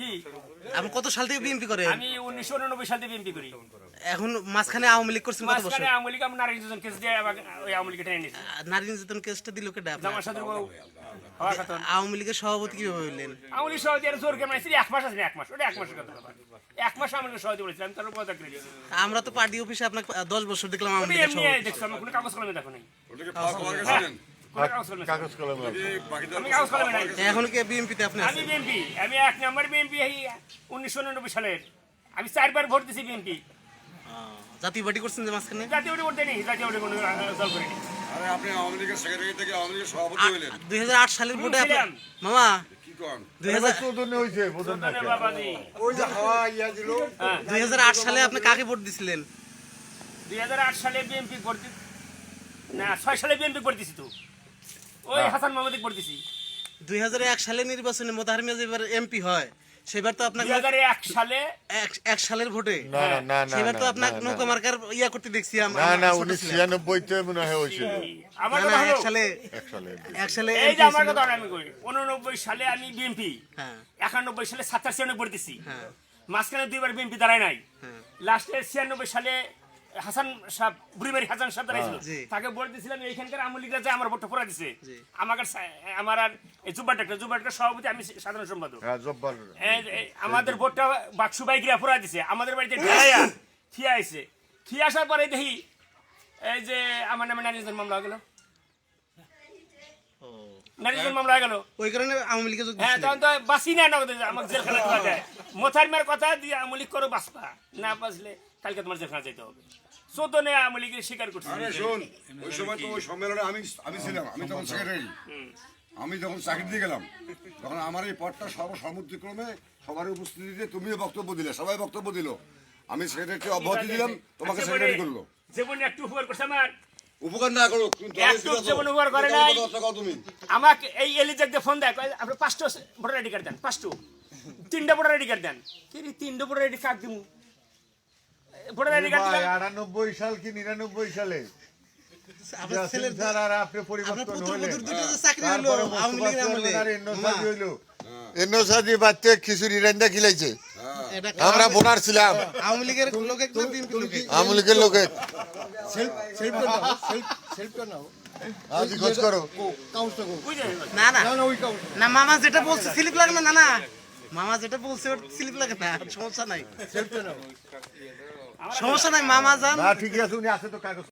কি আপনি কত সাল থেকে বিএনপি করেন? আমি 1989 সাল থেকে বিএনপি করি। এখন মাঝখানে আওয়ামী লীগ করছেন কত বছর? মাঝখানে আওয়ামী লীগ আমি নারী নির্যাতন কেস দিয়ে ওই আওয়ামী লীগকে টেনে নিয়েছি। নারী নির্যাতন কেসটা দিল কেডা? জামার সাথে হওয়া কথা। আওয়ামী লীগের সভাপতি কিভাবে হইলেন? আওয়ামী লীগ সভাপতি জোর করে মাইছি 1 মাস আছে, 1 মাস, ওটা 1 মাসের কথা ব্যাপার। 1 মাস আওয়ামী লীগ সভাপতি বলেছিলাম, তারপর পদত্যাগ করে দিয়েছি। আমরা তো পার্টি অফিসে আপনাকে 10 বছর দেখলাম আওয়ামী আমি লীগের এমনি সভাপতি। দেখছো, আমি কোনো কাগজ কলমে দেখো নাই। ওটাকে পাওয়া গেছিলেন কোনো কাগজ কলমে নাই। কাগজ কলমে আমি কাগজ কলমে নাই। এখন কি বিএনপিতে আপনি আমি আছেন? বিএনপি, আমি 1 নম্বর বিএনপি 1989 সালের। আমি 4 বার ভোট দিছি বিএনপি। জাতীয় পার্টি করছেন যে মাঝখানে? জাতীয় পার্টি ভোট দেয়নি, জাতীয় পার্টি কোনো দল করিনি। আরে আপনি আওয়ামী লীগের সেক্রেটারি থেকে আওয়ামী লীগের সভাপতি হইলেন 2008 সালের ভোটে আপনি ছিলাম। মামা কি করেন 14 হইছে বোঝেন না ধন্যবাদ বাবাজি। ওই যে হাওয়া ইয়া দিল 2008 সালে আপনি কাকে ভোট দিছিলেন? 2008 সালে বিএনপি ভোট না 6 সালে বিএনপি ভোট দিছি তো। ওই হাসান মাহমুদিক ভোট দিছি। 2001 সালে নির্বাচনে মোতাহার মিয়া যেবার এমপি হয় সেবার তো আপনাকে 2001 সালে 1 সালের ভোটে না না না না সেবার তো আপনাকে নৌকা মার্কার ইয়া করতে দেখছি না না 1996 তে মনে হয় হইছে আমার না, কথা না, হলো, 1 সালে এক সালে 1 সালে এই যে MP আমার ছিল। কথা আমি কই 89 সালে আমি বিএনপি, হ্যাঁ 91 সালে 77 সিয়ানে ভোট দিছি। হ্যাঁ মাঝখানে দুইবার বিএনপি দাঁড়ায় নাই। হ্যাঁ লাস্টে 96 সালে হাসান সাহেব বুড়িবাড়ি হাসান সাহেব দাঁড়াইছিল, জি। তাকে ভোট দিছিলাম। এইখানকার আওয়ামী লীগরা যে আমার ভোটটা পুরা দিছে, জি। আমার আর এই জুব্বার ডাক্তার সভাপতি, আমি সাধারণ সম্পাদক। হ্যাঁ জব্বার আমাদের ভোটটা বাক্সু বাইকরা পুরা দিছে, আমাদের বাড়িতে ঢালাইয়া থিয়া আইছে। থিয়া আসার পরে দেখি এই যে আমার নামে নারী নির্যাতন মামলা হয়ে গেল, নারী নির্যাতন মামলা হয়ে গেল। ওই কারণে আওয়ামী লীগে যোগ হ্যাঁ, দিছিলেন। তখন তো বাঁচি না, আমাকে জেলখানা দেওয়া যায়। মোথারমের কথা দিয়ে আওয়ামী লীগ করো, বাঁচবা না, বাঁচলে কালকে তোমার জেলখানা যেতে হবে। 14 আওয়ামী লীগের স্বীকার করছি। আরে শোন ওই সময় তো ওই সম্মেলনে আমি ছিলাম, আমি তখন সেক্রেটারি। আমি যখন চাকরি দিয়ে গেলাম তখন আমার এই পদটা সর্বসম্মতিক্রমে সবার উপস্থিতিতে তুমিও বক্তব্য দিলে, সবাই বক্তব্য দিল। আমি সেক্রেটারিকে অব্যাহতি দিলাম, তোমাকে সেক্রেটারি করলো। যেমন একটু উপকার করছে আমার, উপকার না করো কিন্তু একটু যেমন উপকার করে নাই। আমাকে এই এলিজাক দিয়ে ফোন দেয়, কয় আপনি 5টা ভোটার আইডি কার্ড দেন, 5টা 3টা ভোটার আইডি কার্ড দেন। কি 3টা ভোটার আইডি কার্ড দিমু? ভোটার আইডি কার্ড দিলাম 98 সাল কি 99 সালে আপনার ছেলের স্যার আর আপনি আপনার পরিবর্তন হইলেন পুত্রবধূর দুটো যে চাকরি হলো আওয়ামী লীগের আমলে। এন্নসাদি বাচ্চা খিচুড়ি রান্দা খিলাইছে এটা আমরা বোনার ছিলাম আওয়ামী লীগের লোকে না বিএনপি লোকে? আওয়ামী লীগের লোকে আজ খোঁজ করো বুঝে না না না মামা যেটা বলছে স্লিপ লাগবে না, না মামা যেটা বলছে ওর স্লিপ লাগে না, সমস্যা নাই, সমস্যা নাই মামা যান। না ঠিক আছে উনি আছে তো কাগজ